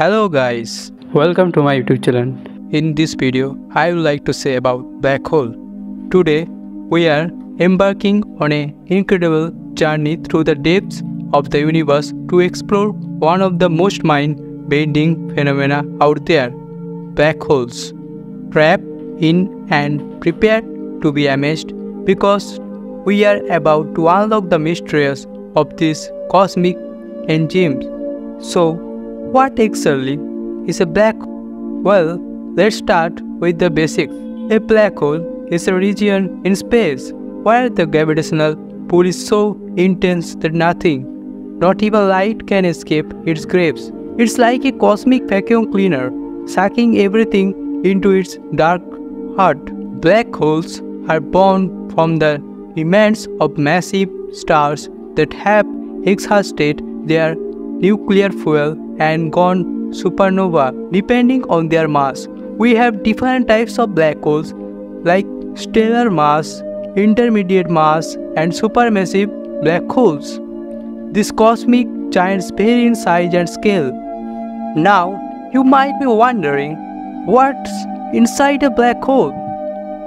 Hello guys, welcome to my YouTube channel. In this video, I would like to say about black hole. Today, we are embarking on an incredible journey through the depths of the universe to explore one of the most mind-bending phenomena out there, black holes. Trap in and prepare to be amazed because we are about to unlock the mysteries of this cosmic engine. So, what exactly is a black hole? Well, let's start with the basics. A black hole is a region in space where the gravitational pull is so intense that nothing, not even light, can escape its graves. It's like a cosmic vacuum cleaner, sucking everything into its dark heart. Black holes are born from the remains of massive stars that have exhausted their nuclear fuel and gone supernova depending on their mass. We have different types of black holes like stellar mass, intermediate mass, and supermassive black holes. These cosmic giants vary in size and scale. Now, you might be wondering, what's inside a black hole?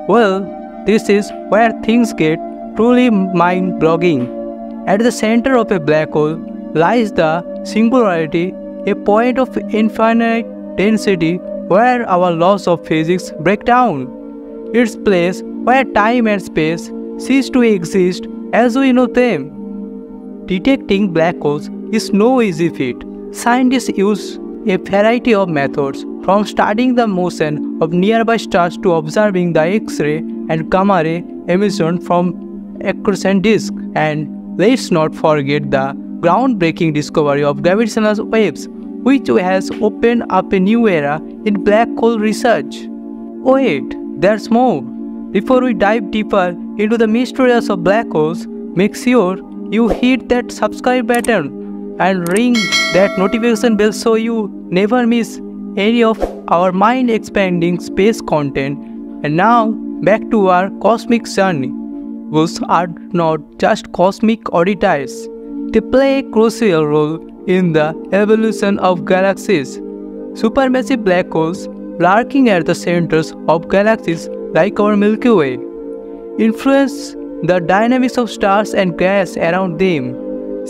Well, this is where things get truly mind-boggling. At the center of a black hole lies the singularity, a point of infinite density where our laws of physics break down. It's a place where time and space cease to exist as we know them. Detecting black holes is no easy feat. Scientists use a variety of methods, from studying the motion of nearby stars to observing the X-ray and gamma-ray emission from a crescent disk. And let's not forget the groundbreaking discovery of gravitational waves, which has opened up a new era in black hole research. Wait, there's more. Before we dive deeper into the mysteries of black holes, make sure you hit that subscribe button and ring that notification bell so you never miss any of our mind-expanding space content. And now, back to our cosmic journey. Those are not just cosmic oddities. They play a crucial role in the evolution of galaxies. Supermassive black holes, lurking at the centers of galaxies like our Milky Way, influence the dynamics of stars and gas around them,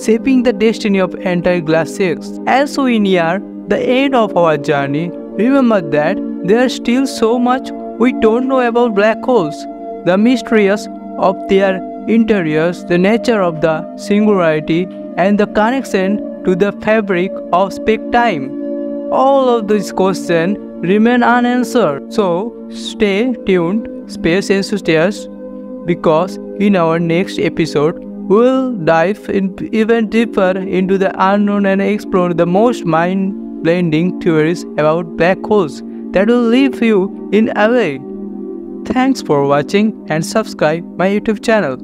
shaping the destiny of entire galaxies. As we near the end of our journey, remember that there is still so much we don't know about black holes, the mysteries of their interiors, the nature of the singularity, and the connection to the fabric of space-time. All of these questions remain unanswered. So stay tuned, space enthusiasts, because in our next episode, we'll dive even deeper into the unknown and explore the most mind-blending theories about black holes that will leave you in awe. Thanks for watching and subscribe my YouTube channel.